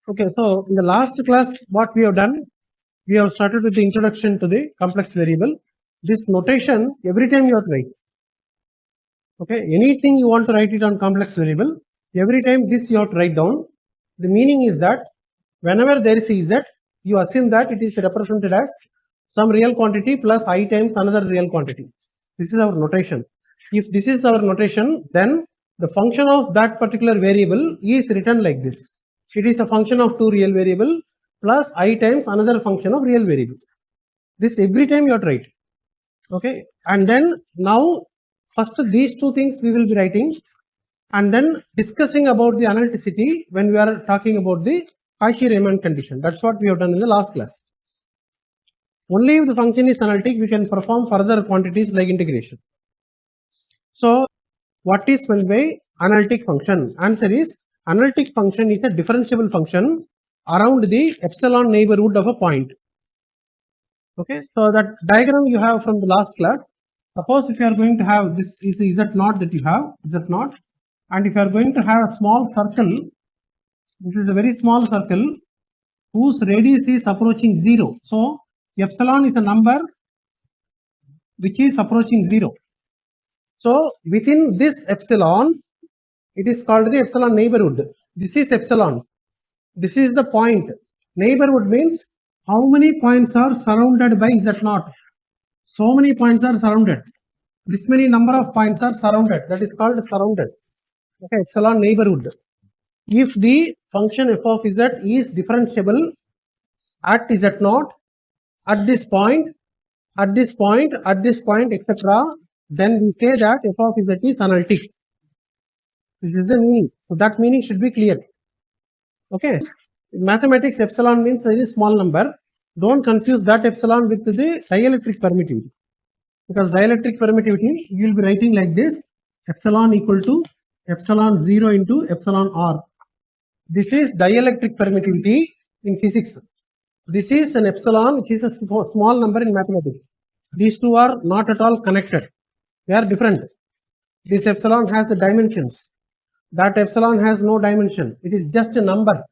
Okay, so in the last class, what we have done, we have started with the introduction to the complex variable. This notation, every time you have to write. Okay, anything you want to write it on complex variable, every time this you have to write down. The meaning is that whenever there is a z, you assume that it is represented as some real quantity plus I times another real quantity. This is our notation. If this is our notation, then the function of that particular variable is written like this. It is a function of two real variable plus I times another function of real variable. This every time you have to write. Okay, and then now first these two things we will be writing and then discussing about the analyticity when we are talking about the Cauchy-Riemann condition. That's what we have done in the last class. Only if the function is analytic, we can perform further quantities like integration. So, what is meant by analytic function? Answer is, analytic function is a differentiable function around the epsilon neighborhood of a point. Okay, so that diagram you have from the last class. Suppose if you are going to have this is z naught that you have, z naught, and if you are going to have a small circle, it is a very small circle whose radius is approaching 0. So, epsilon is a number which is approaching 0. So, within this epsilon, it is called the epsilon neighborhood. This is epsilon. This is the point. Neighborhood means how many points are surrounded by z naught. So many points are surrounded. This many number of points are surrounded. That is called surrounded. Okay, epsilon neighborhood. If the function f of z is differentiable at z naught, at this point, at this point, at this point, etc., then we say that f of z is analytic. This is the meaning. So that meaning should be clear. Okay. In mathematics, epsilon means a small number. Don't confuse that epsilon with the dielectric permittivity. Because dielectric permittivity, you will be writing like this: epsilon equal to epsilon 0 into epsilon r. This is dielectric permittivity in physics. This is an epsilon which is a small number in mathematics. These two are not at all connected. They are different. This epsilon has the dimensions. That epsilon has no dimension. It is just a number.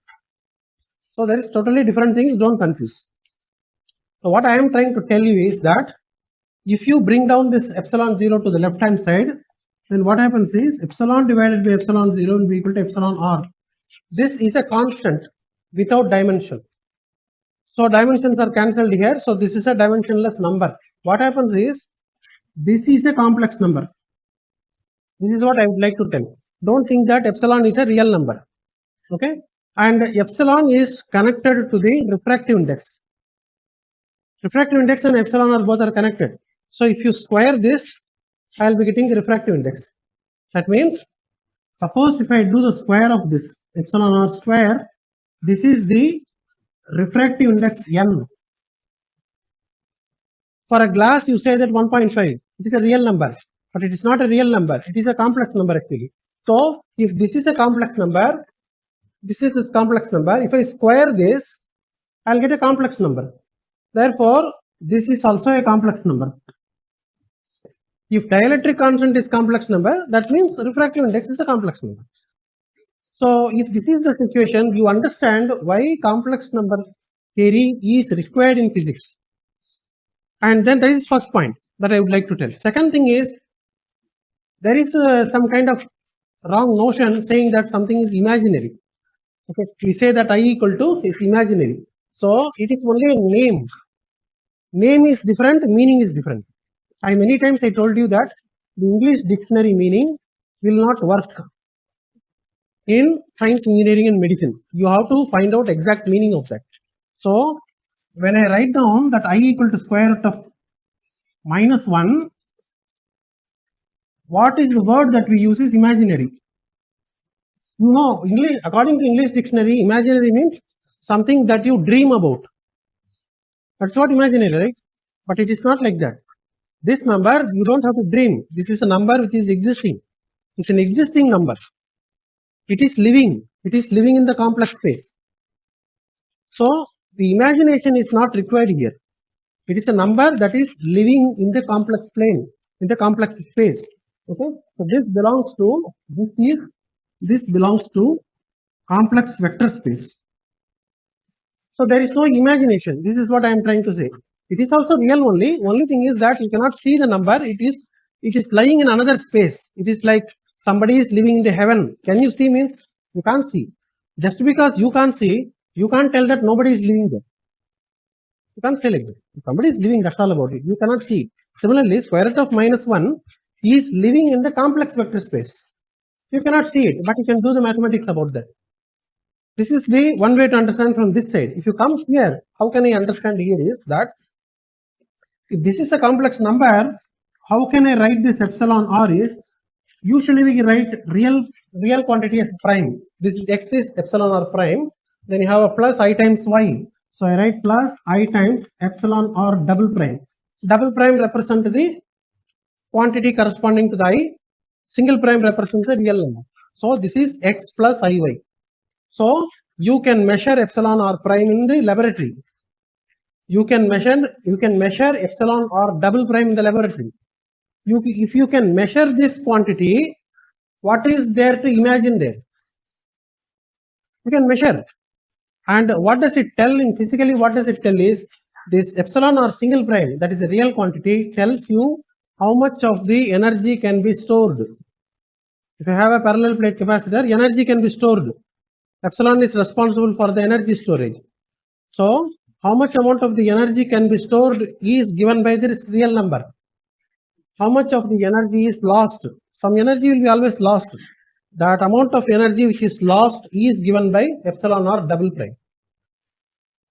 So there is totally different things. Don't confuse. So what I am trying to tell you is that if you bring down this epsilon 0 to the left hand side, then what happens is epsilon divided by epsilon 0 will be equal to epsilon r. This is a constant without dimension. So dimensions are cancelled here. So this is a dimensionless number. What happens is, this is a complex number. This is what I would like to tell. Don't think that epsilon is a real number. Okay. And epsilon is connected to the refractive index. Refractive index and epsilon are both are connected. So if you square this, I will be getting the refractive index. That means, suppose if I do the square of this epsilon r square, this is the refractive index n. For a glass, you say that 1.5. It is a real number, but it is not a real number. It is a complex number actually. So if this is a complex number, this is this complex number. If I square this, I will get a complex number. Therefore, this is also a complex number. If dielectric constant is complex number, that means refractive index is a complex number. So, if this is the situation, you understand why complex number theory is required in physics. And then that is first point that I would like to tell. Second thing is, there is some kind of wrong notion saying that something is imaginary. Okay, we say that I equal to is imaginary. So, it is only a name. Name is different, meaning is different. Many times I told you that the English dictionary meaning will not work in science, engineering and medicine. You have to find out exact meaning of that. So, when I write down that I equal to square root of minus 1, what is the word that we use is imaginary. You know, English, according to English dictionary, imaginary means something that you dream about. That's what imaginary, right? But it is not like that. This number, you don't have to dream. This is a number which is existing. It's an existing number. It is living. It is living in the complex space. So, the imagination is not required here. It is a number that is living in the complex plane, in the complex space. Okay. So, this belongs to complex vector space. So there is no imagination. This is what I am trying to say. It is also real only. Only thing is that you cannot see the number. It is lying in another space. It is like somebody is living in the heaven. Can you see means you can't see. Just because you can't see, you can't tell that nobody is living there. You can't say like that. If somebody is living, that's all about it. You cannot see it. Similarly, square root of -1 is living in the complex vector space. You cannot see it, but you can do the mathematics about that. This is the one way to understand from this side. If you come here, how can I understand here is that if this is a complex number, how can I write this epsilon r is usually we write real quantity as prime. This is x is epsilon r prime. Then you have a plus I times y. So I write plus I times epsilon r double prime. Double prime represent the quantity corresponding to the I. Single prime represents the real number. So this is x plus iy. So you can measure epsilon r prime in the laboratory. You can measure epsilon r double prime in the laboratory. If you can measure this quantity, what is there to imagine there? You can measure. And what does it tell in physically? What does it tell is this epsilon or single prime, that is a real quantity, tells you how much of the energy can be stored. If you have a parallel plate capacitor, energy can be stored. Epsilon is responsible for the energy storage. So how much amount of the energy can be stored is given by this real number. How much of the energy is lost? Some energy will be always lost. That amount of energy which is lost is given by epsilon or double prime.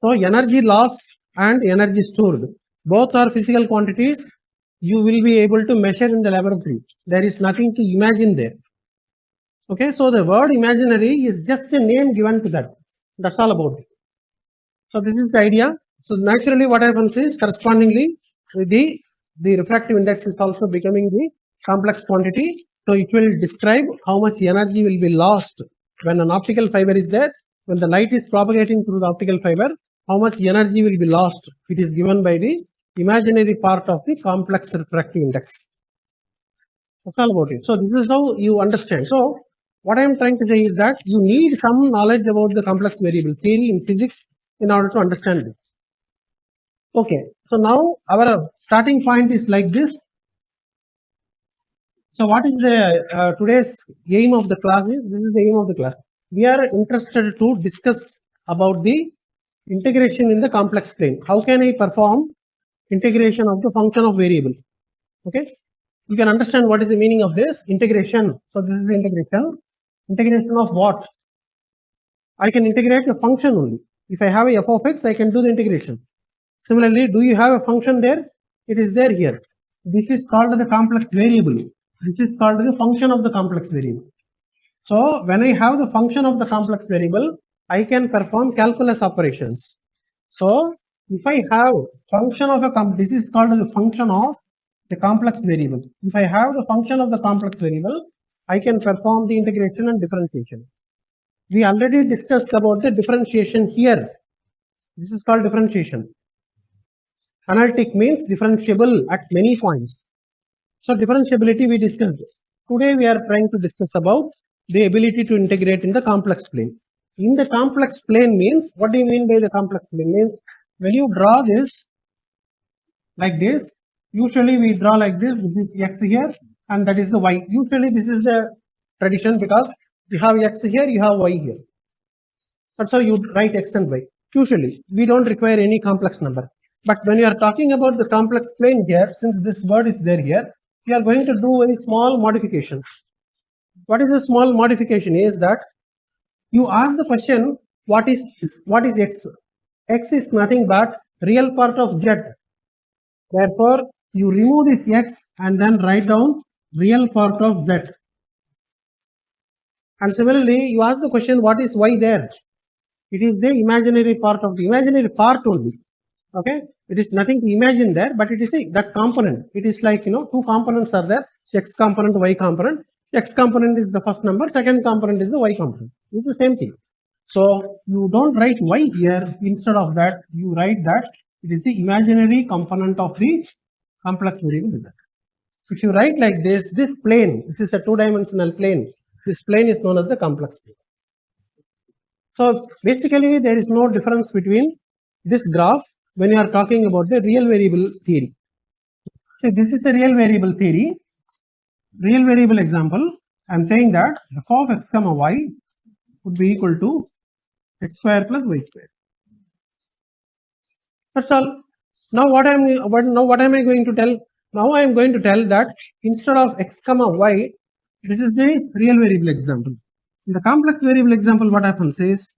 So energy loss and energy stored, both are physical quantities. You will be able to measure in the laboratory. There is nothing to imagine there. Okay, so the word imaginary is just a name given to that. That's all about it. So this is the idea. So naturally what happens is correspondingly the refractive index is also becoming the complex quantity. So it will describe how much energy will be lost when an optical fiber is there. When the light is propagating through the optical fiber, how much energy will be lost. It is given by the imaginary part of the complex refractive index. That's all about it. So this is how you understand. So what I am trying to say is that you need some knowledge about the complex variable theory in physics in order to understand this. Okay, so now our starting point is like this. So what is the today's aim of the class is? This is the aim of the class. We are interested to discuss about the integration in the complex plane. How can I perform integration of the function of variable? Okay, you can understand what is the meaning of this integration. So this is the integration. Integration of what? I can integrate a function only. If I have a f of x, I can do the integration. Similarly, do you have a function there? It is there here. This is called the complex variable. This is called the function of the complex variable. So when I have the function of the complex variable, I can perform calculus operations. So if I have function of a this is called the function of the complex variable. If I have the function of the complex variable, I can perform the integration and differentiation. We already discussed about the differentiation here. This is called differentiation. Analytic means differentiable at many points. So differentiability we discussed. Today we are trying to discuss about the ability to integrate in the complex plane. In the complex plane means, what do you mean by the complex plane? Means when you draw this like this, usually we draw like this is x here and that is the y. Usually this is the tradition because you have x here, you have y here. That's how you write x and y. Usually we don't require any complex number. But when you are talking about the complex plane here, since this word is there here, we are going to do a small modification. What is a small modification is that you ask the question, what is x? X is nothing but real part of z. Therefore, you remove this x and then write down real part of z. And similarly, you ask the question, what is y there? It is the imaginary part of the imaginary part only. Okay, it is nothing to imagine there, but it is that component. It is like, two components are there, x component, y component. X component is the first number, second component is the y component. It's the same thing. So you don't write y here. Instead of that, you write that it is the imaginary component of the complex variable. If you write like this plane, this is a two-dimensional plane. This plane is known as the complex plane. So basically there is no difference between this graph when you are talking about the real variable theory. See, this is a real variable theory, real variable example. I am saying that f of x comma y would be equal to x square plus y square. That's all. Now what am I going to tell? Now I am going to tell that instead of x comma y, this is the real variable example. In the complex variable example, what happens is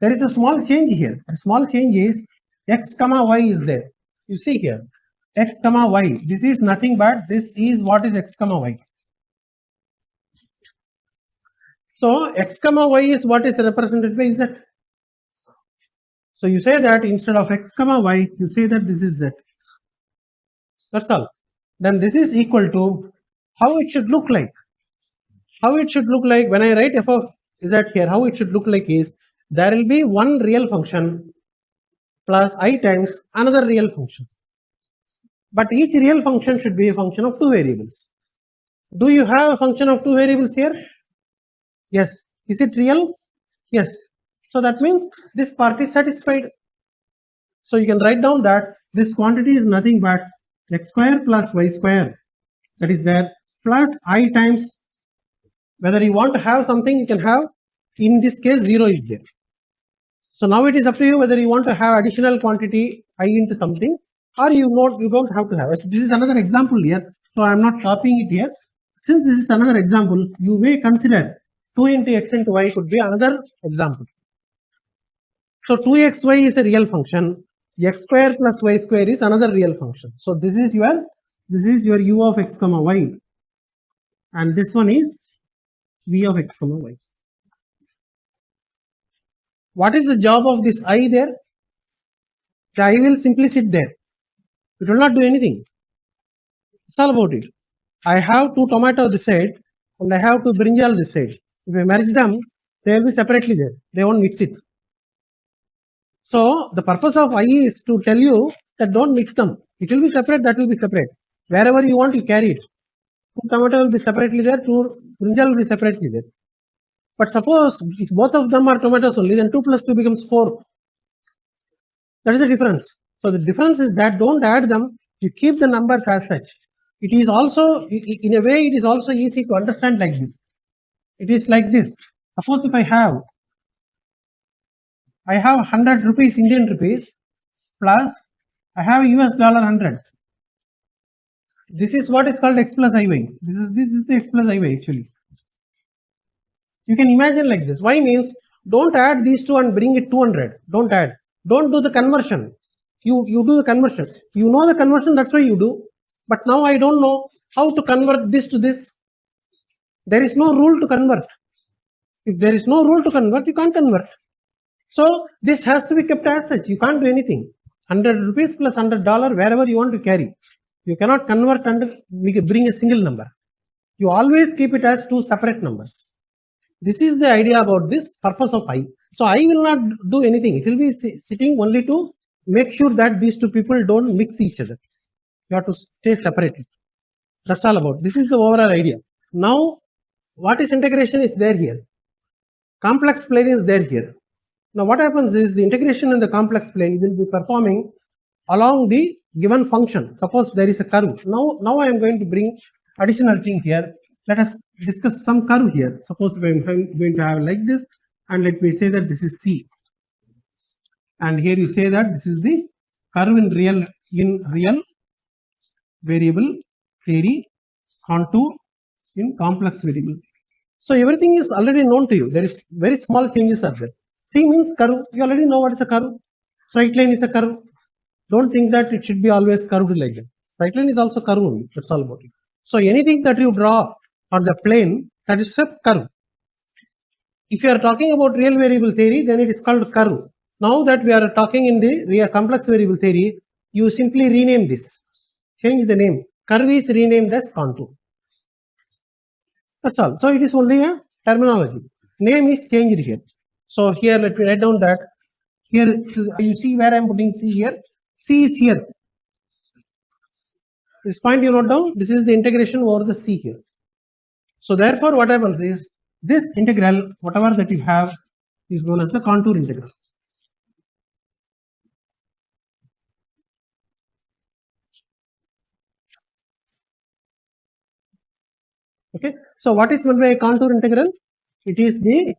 there is a small change here. The small change is x comma y is there. You see here, x comma y. This is nothing but this is what is x comma y. So x comma y is what is represented by z. So you say that instead of x comma y, you say that this is z. That's all. Then this is equal to how it should look like. How it should look like when I write f of z here, how it should look like is there will be one real function plus I times another real function. But each real function should be a function of two variables. Do you have a function of two variables here? Yes. Is it real? Yes. So that means this part is satisfied. So you can write down that this quantity is nothing but x square plus y square, that is there, plus I times, whether you want to have something you can have, in this case 0 is there. So now it is up to you whether you want to have additional quantity I into something or you don't have to have. This is another example here, so I am not copying it here. Since this is another example, you may consider 2 into x into y could be another example. So 2xy is a real function, x square plus y square is another real function. So this is your u of x comma y, and this one is v of x comma y. What is the job of this I there? The I will simply sit there. It will not do anything. It's all about it. I have two tomatoes this side and I have two brinjal this side. If I merge them, they will be separately there. They won't mix it. So the purpose of I is to tell you that don't mix them. It will be separate, that will be separate. Wherever you want, you carry it. Two tomato will be separately there, two brinjal will be separately there. But suppose if both of them are tomatoes only, then 2 plus 2 becomes 4. That is the difference. So the difference is that don't add them, you keep the numbers as such. It is also, in a way, it is also easy to understand like this. It is like this. Suppose if I have 100 rupees, Indian rupees, plus I have US dollar 100. This is what is called x plus iy. This is the x plus iy actually. You can imagine like this. Y means don't add these two and bring it 200. Don't add. Don't do the conversion. You do the conversion. You know the conversion, that's why you do. But now I don't know how to convert this to this. There is no rule to convert. If there is no rule to convert, you can't convert. So this has to be kept as such. You can't do anything. 100 rupees plus $100 wherever you want to carry. You cannot convert and bring a single number. You always keep it as two separate numbers. This is the idea about this purpose of I. So I will not do anything. It will be sitting only to make sure that these two people don't mix each other. You have to stay separated. That's all about. This is the overall idea. Now, what is integration is there here. Complex plane is there here. Now, what happens is the integration in the complex plane will be performing along the given function. Suppose there is a curve. Now I am going to bring additional thing here. Let us discuss some curve here. Suppose I am going to have like this, and let me say that this is C. And here you say that this is the curve in real variable theory, contour in complex variable. So everything is already known to you. There is very small changes are there. C means curve. You already know what is a curve. Straight line is a curve. Don't think that it should be always curved like that. Straight line is also curve only. That's all about it. So anything that you draw on the plane, that is a curve. If you are talking about real variable theory, then it is called curve. Now that we are talking in the real complex variable theory, you simply rename this. Change the name. Curve is renamed as contour. That's all. So it is only a terminology. Name is changed here. So here let me write down that here you see where I am putting C here. C is here. This point you note down. This is the integration over the C here. So therefore what happens is this integral, whatever that you have, is known as the contour integral. Okay, so what is meant by a contour integral? It is the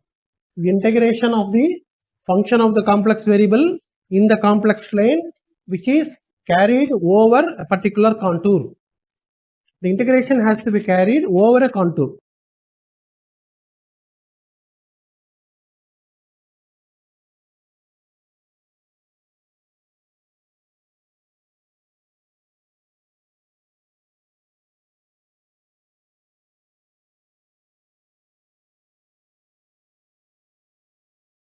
integration of the function of the complex variable in the complex plane which is carried over a particular contour. The integration has to be carried over a contour.